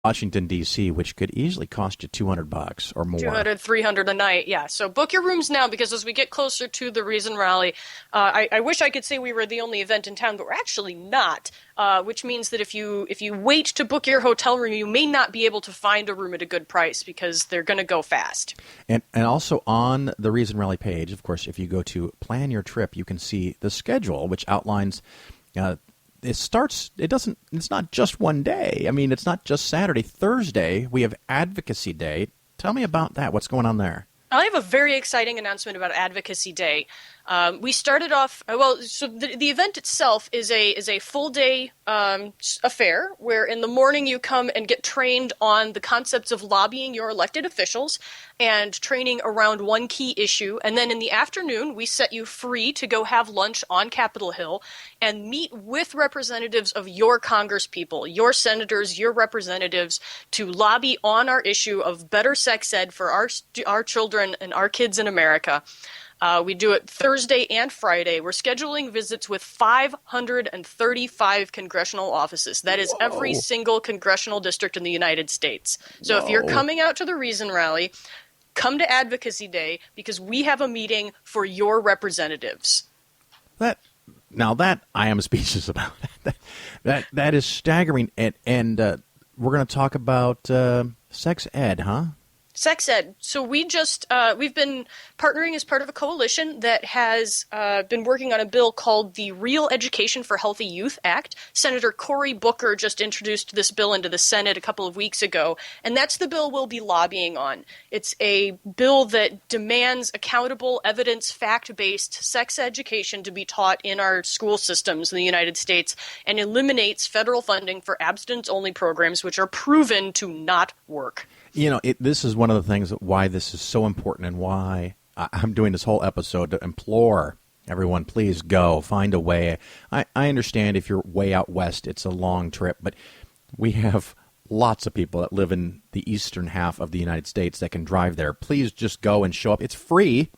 Washington, D.C., which could easily cost you $200 or more. 200, 300 a night. Yeah. So book your rooms now because as we get closer to the Reason Rally, I wish I could say we were the only event in town, but we're actually not. Which means that if you wait to book your hotel room, you may not be able to find a room at a good price because they're going to go fast. And also on the Reason Rally page, of course, if you go to Plan Your Trip, you can see the schedule, which outlines it's not just one day. I mean, it's not just Saturday. Thursday, we have Advocacy Day. Tell me about that. What's going on there? I have a very exciting announcement about Advocacy Day. We started off so the event itself is a full day affair where in the morning you come and get trained on the concepts of lobbying your elected officials and training around one key issue. And then in the afternoon, we set you free to go have lunch on Capitol Hill and meet with representatives of your congresspeople, your senators, your representatives to lobby on our issue of better sex ed for our children and our kids in America. We do it Thursday and Friday. We're scheduling visits with 535 congressional offices. That is every single congressional district in the United States. So if you're coming out to the Reason Rally, come to Advocacy Day because we have a meeting for your representatives. That I am speechless about. That is staggering. And we're going to talk about sex ed, huh? Sex ed. So we've been partnering as part of a coalition that has been working on a bill called the Real Education for Healthy Youth Act. Senator Cory just introduced this bill into the Senate a couple of weeks ago, and that's the bill we'll be lobbying on. It's a bill that demands accountable, evidence, fact-based sex education to be taught in our school systems in the United States and eliminates federal funding for abstinence-only programs, which are proven to not work. You know, this is one of the things why this is so important and why I'm doing this whole episode to implore everyone, please go, find a way. I understand if you're way out west, it's a long trip, but we have lots of people that live in the eastern half of the United States that can drive there. Please just go and show up. It's free.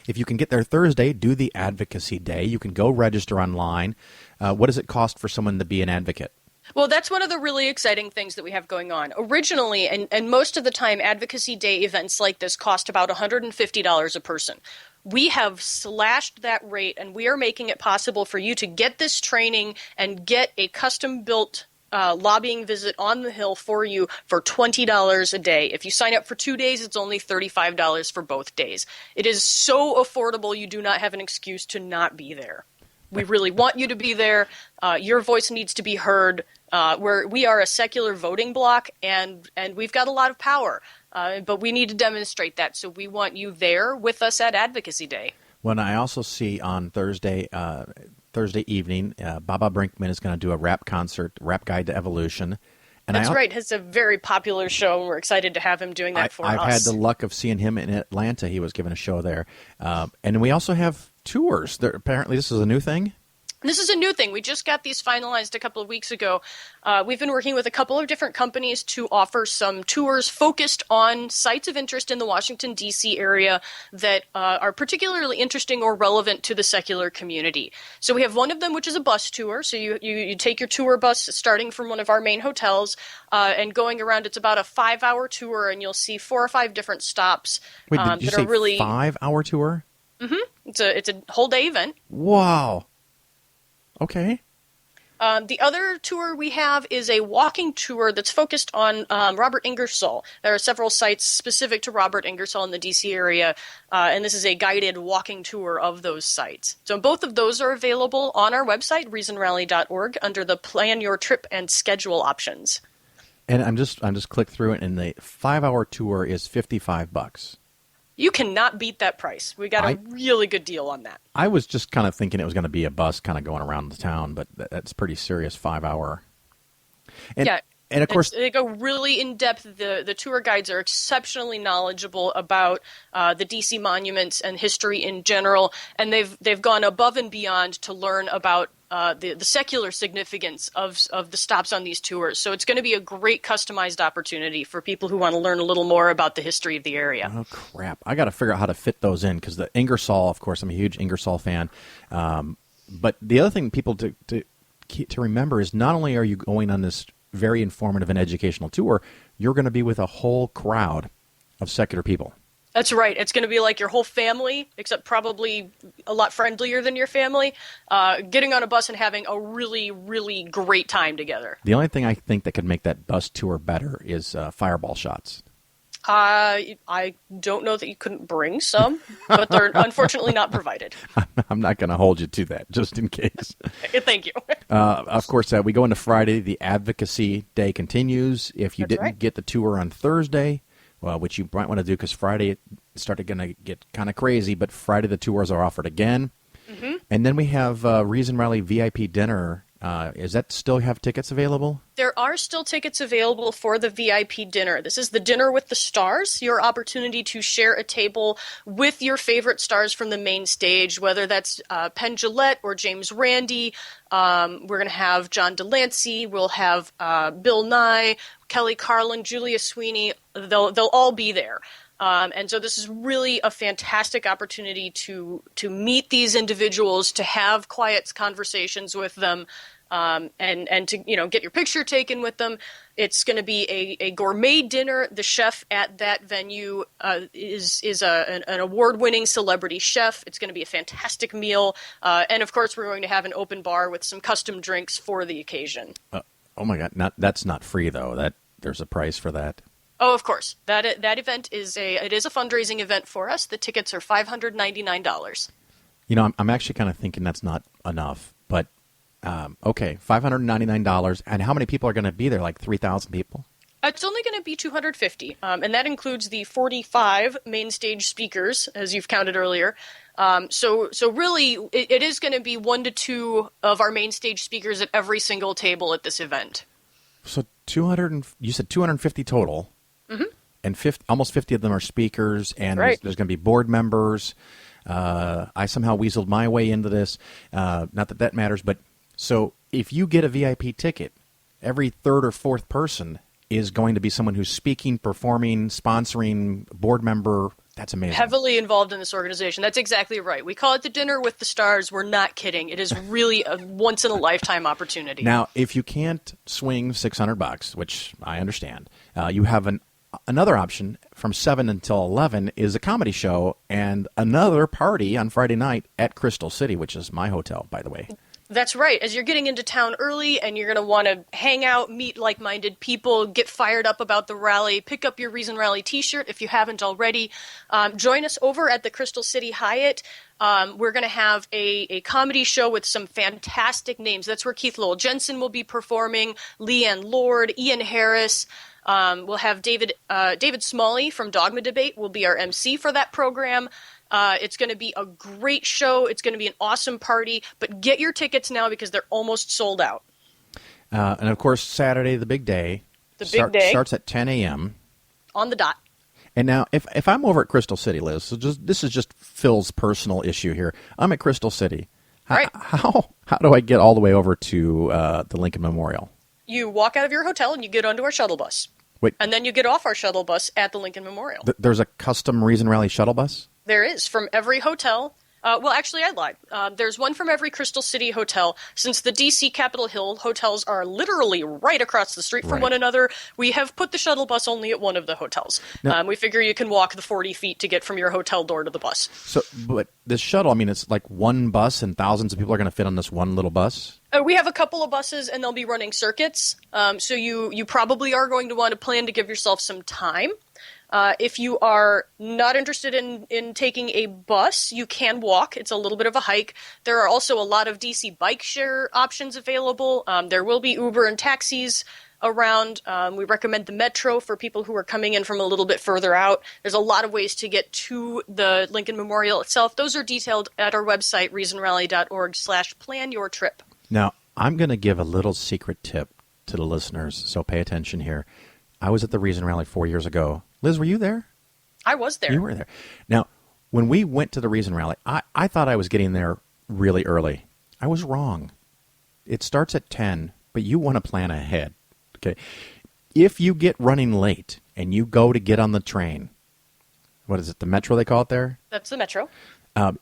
If you can get there Thursday, do the Advocacy Day. You can go register online. What does it cost for someone to be an advocate? Well, that's one of the really exciting things that we have going on. Originally, and most of the time, Advocacy Day events like this cost about $150 a person. We have slashed that rate, and we are making it possible for you to get this training and get a custom-built lobbying visit on the Hill for you for $20 a day. If you sign up for 2 days, it's only $35 for both days. It is so affordable, you do not have an excuse to not be there. We really want you to be there. Your voice needs to be heard. We are a secular voting bloc, and we've got a lot of power, but we need to demonstrate that. So we want you there with us at Advocacy Day. Well, I also see on Thursday evening, Baba Brinkman is going to do a rap concert, Rap Guide to Evolution. And That's right. It's a very popular show, and we're excited to have him doing that for us. I've had the luck of seeing him in Atlanta. He was giving a show there. And we also have tours. Apparently this is a new thing. This is a new thing. We just got these finalized a couple of weeks ago. We've been working with a couple of different companies to offer some tours focused on sites of interest in the Washington, D.C. area that are particularly interesting or relevant to the secular community. So we have one of them, which is a bus tour. So you take your tour bus starting from one of our main hotels and going around. It's about a 5-hour tour, and you'll see 4 or 5 different stops. Wait, did you say 5-hour tour? Mm-hmm. It's a whole day event. Wow. Okay. The other tour we have is a walking tour that's focused on Robert Ingersoll. There are several sites specific to Robert Ingersoll in the D.C. area, and this is a guided walking tour of those sites. So both of those are available on our website, reasonrally.org, under the Plan Your Trip and Schedule options. And I'm just clicked through it, and the 5-hour tour is $55. You cannot beat that price. We got a really good deal on that. I was just kind of thinking it was going to be a bus kind of going around the town, but that's pretty serious 5-hour. And of course they go really in depth. The tour guides are exceptionally knowledgeable about the DC monuments and history in general, and they've gone above and beyond to learn about the secular significance of the stops on these tours. So it's going to be a great customized opportunity for people who want to learn a little more about the history of the area. Oh, crap. I got to figure out how to fit those in because the Ingersoll, of course, I'm a huge Ingersoll fan. But the other thing people to remember is not only are you going on this very informative and educational tour, you're going to be with a whole crowd of secular people. That's right. It's going to be like your whole family, except probably a lot friendlier than your family, getting on a bus and having a really, really great time together. The only thing I think that could make that bus tour better is fireball shots. I don't know that you couldn't bring some, but they're unfortunately not provided. I'm not going to hold you to that, just in case. Thank you. Of course, we go into Friday. The Advocacy Day continues. If you didn't get the tour on Thursday, which you might want to do because Friday it started going to get kind of crazy, but Friday the tours are offered again. Mm-hmm. And then we have Reason Rally VIP dinner. Is that still have tickets available? There are still tickets available for the VIP dinner. This is the dinner with the stars, your opportunity to share a table with your favorite stars from the main stage, whether that's Penn Jillette or James Randi. We're going to have John Delancey. We'll have Bill Nye, Kelly Carlin, Julia Sweeney. They'll all be there. And so this is really a fantastic opportunity to meet these individuals, to have quiet conversations with them, and to get your picture taken with them. It's going to be a gourmet dinner. The chef at that venue is an award-winning celebrity chef. It's going to be a fantastic meal, and of course we're going to have an open bar with some custom drinks for the occasion. Oh my God! That's not free though. There's a price for that. Oh, of course. That event is a fundraising event for us. The tickets are $599. I'm actually kind of thinking that's not enough, but okay, $599. And how many people are going to be there? Like 3,000 people? It's only going to be 250, and that includes the 45 main stage speakers, as you've counted earlier. So really, it is going to be 1 to 2 of our main stage speakers at every single table at this event. So you said 250 total. Mm-hmm. And almost 50 of them are speakers, and right. there's going to be board members. I somehow weaseled my way into this. Not that matters, but so if you get a VIP ticket, every third or fourth person is going to be someone who's speaking, performing, sponsoring, board member. That's amazing. Heavily involved in this organization. That's exactly right. We call it the Dinner with the Stars. We're not kidding. It is really a once-in-a-lifetime opportunity. Now, if you can't swing $600, which I understand, you have another option from 7 until 11 is a comedy show and another party on Friday night at Crystal City, which is my hotel, by the way. That's right. As you're getting into town early and you're going to want to hang out, meet like-minded people, get fired up about the rally, pick up your Reason Rally t-shirt if you haven't already. Join us over at the Crystal City Hyatt. We're going to have a comedy show with some fantastic names. That's where Keith Lowell Jensen will be performing, Leanne Lord, Ian Harris. We'll have David Smalley from Dogma Debate will be our MC for that program. It's going to be a great show. It's going to be an awesome party. But get your tickets now because they're almost sold out. And, of course, Saturday, the big day. Starts at 10 a.m. On the dot. And now, if I'm over at Crystal City, Liz, so this is just Phil's personal issue here. I'm at Crystal City. Right. How do I get all the way over to the Lincoln Memorial? You walk out of your hotel and you get onto our shuttle bus. Wait. And then you get off our shuttle bus at the Lincoln Memorial. There's a custom Reason Rally shuttle bus? There is, from every hotel. Well, actually, I lied. There's one from every Crystal City hotel. Since the D.C. Capitol Hill hotels are literally right across the street from one another, we have put the shuttle bus only at one of the hotels. Now, we figure you can walk the 40 feet to get from your hotel door to the bus. So, but this shuttle, I mean, it's like one bus and thousands of people are going to fit on this one little bus? We have a couple of buses, and they'll be running circuits. So you probably are going to want to plan to give yourself some time. If you are not interested in taking a bus, you can walk. It's a little bit of a hike. There are also a lot of DC bike share options available. There will be Uber and taxis around. We recommend the Metro for people who are coming in from a little bit further out. There's a lot of ways to get to the Lincoln Memorial itself. Those are detailed at our website, reasonrally.org/planyourtrip. Now, I'm going to give a little secret tip to the listeners, so pay attention here. I was at the Reason Rally 4 years ago. Liz, were you there? I was there. You were there. Now, when we went to the Reason Rally, I thought I was getting there really early. I was wrong. It starts at 10, but you want to plan ahead. Okay. If you get running late and you go to get on the train, what is it, the Metro they call it there? That's the Metro.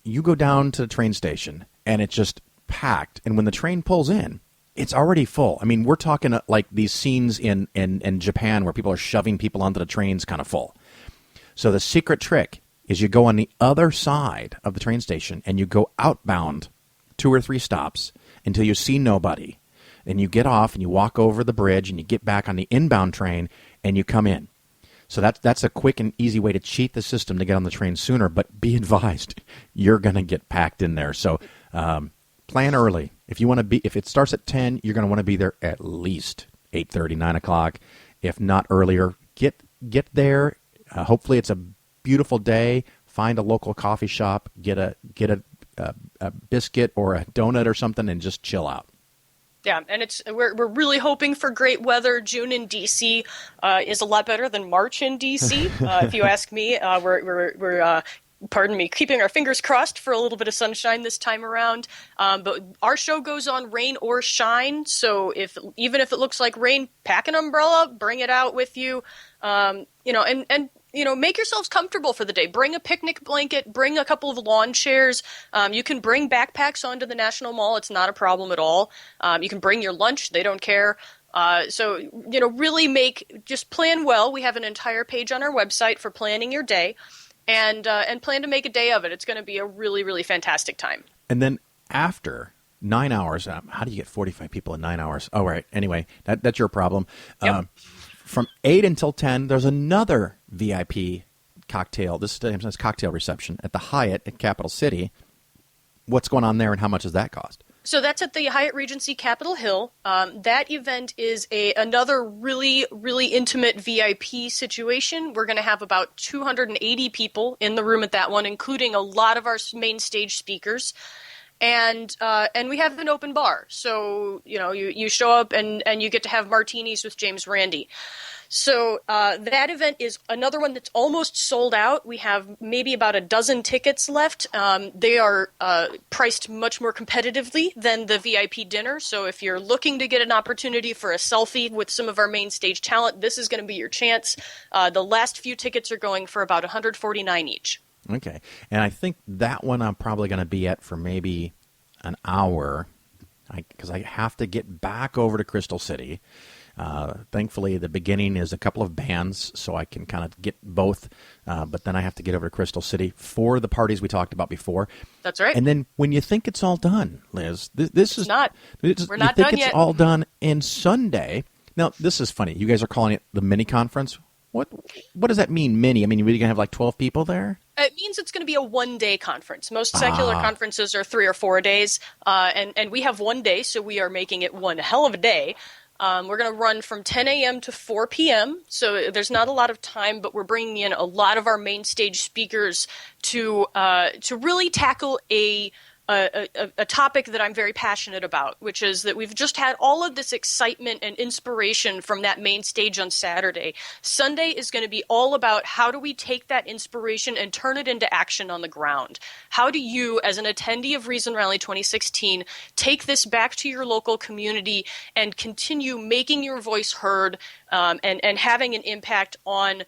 You go down to the train station, and it's just packed. And when the train pulls in, It's already full. I mean, we're talking like these scenes in Japan where people are shoving people onto the trains kind of full. So the secret trick is you go on the other side of the train station and you go outbound 2 or 3 stops until you see nobody. Then you get off and you walk over the bridge and you get back on the inbound train and you come in. So that's a quick and easy way to cheat the system to get on the train sooner. But be advised, you're going to get packed in there. So plan early. If it starts at 10, you're going to want to be there at least 8:30, 9 o'clock. If not earlier, get there. Hopefully it's a beautiful day. Find a local coffee shop. Get a biscuit or a donut or something, and just chill out. Yeah, and we're really hoping for great weather. June in DC is a lot better than March in DC. If you ask me, we're pardon me, keeping our fingers crossed for a little bit of sunshine this time around. But our show goes on rain or shine. So even if it looks like rain, pack an umbrella, bring it out with you. Make yourselves comfortable for the day. Bring a picnic blanket, bring a couple of lawn chairs. You can bring backpacks onto the National Mall. It's not a problem at all. You can bring your lunch. They don't care. Really just plan well. We have an entire page on our website for planning your day, and plan to make a day of it. It's going to be a really, really fantastic time. And then after 9 hours, how do you get 45 people in 9 hours? Oh, right. Anyway, that's your problem. Yep. From 8 until 10, there's another VIP cocktail. This is cocktail reception at the Hyatt at Capital City. What's going on there, and how much does that cost? So that's at the Hyatt Regency Capitol Hill. That event is another really, really intimate VIP situation. We're going to have about 280 people in the room at that one, including a lot of our main stage speakers. And we have an open bar. So, you show up and you get to have martinis with James Randi. So that event is another one that's almost sold out. We have maybe about a dozen tickets left. They are priced much more competitively than the VIP dinner. So if you're looking to get an opportunity for a selfie with some of our main stage talent, this is going to be your chance. The last few tickets are going for about $149 each. Okay. And I think that one I'm probably going to be at for maybe an hour because I have to get back over to Crystal City. Thankfully, the beginning is a couple of bands, so I can kind of get both. But then I have to get over to Crystal City for the parties we talked about before. That's right. And then when you think it's all done, Liz, this is not. We're not done yet. It's all done in Sunday. Now, this is funny. You guys are calling it the mini conference. What does that mean, mini? I mean, you're going to have like 12 people there? It means it's going to be a one-day conference. Most secular conferences are 3 or 4 days, and we have 1 day, so we are making it one hell of a day. We're going to run from 10 a.m. to 4 p.m., so there's not a lot of time, but we're bringing in a lot of our main stage speakers to really tackle a topic that I'm very passionate about, which is that we've just had all of this excitement and inspiration from that main stage on Saturday. Sunday is going to be all about how do we take that inspiration and turn it into action on the ground. How do you, as an attendee of Reason Rally 2016, take this back to your local community and continue making your voice heard and having an impact on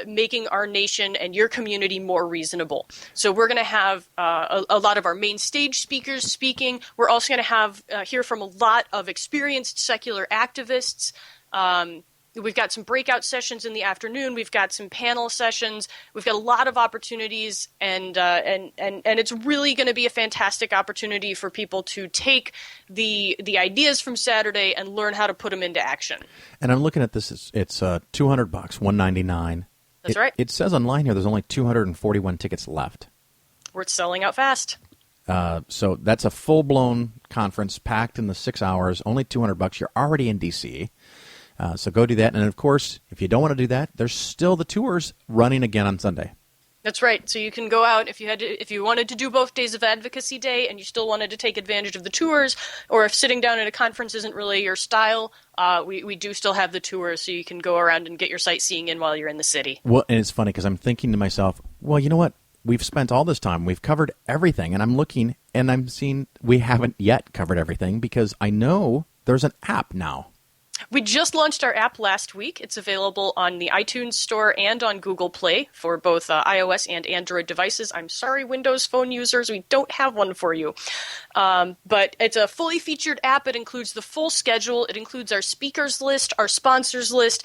making our nation and your community more reasonable. So we're going to have a lot of our main stage speakers speaking. We're also going to have hear from a lot of experienced secular activists. We've got some breakout sessions in the afternoon. We've got some panel sessions. We've got a lot of opportunities, and it's really going to be a fantastic opportunity for people to take the ideas from Saturday and learn how to put them into action. And I'm looking at this. It's $200, $199. That's right. It says online here there's only 241 tickets left. We're selling out fast. So that's a full-blown conference packed in the 6 hours. Only $200. You're already in D.C. So go do that. And, of course, if you don't want to do that, there's still the tours running again on Sunday. That's right. So you can go out if you wanted to do both days of Advocacy Day and you still wanted to take advantage of the tours, or if sitting down at a conference isn't really your style, we do still have the tours, so you can go around and get your sightseeing in while you're in the city. Well, and it's funny because I'm thinking to myself, well, you know what? We've spent all this time. We've covered everything. And I'm looking and I'm seeing we haven't yet covered everything because I know there's an app now. We just launched our app last week. It's available on the iTunes Store and on Google Play for both iOS and Android devices. I'm sorry, Windows Phone users, we don't have one for you. But it's a fully featured app. It includes the full schedule. It includes our speakers list, our sponsors list.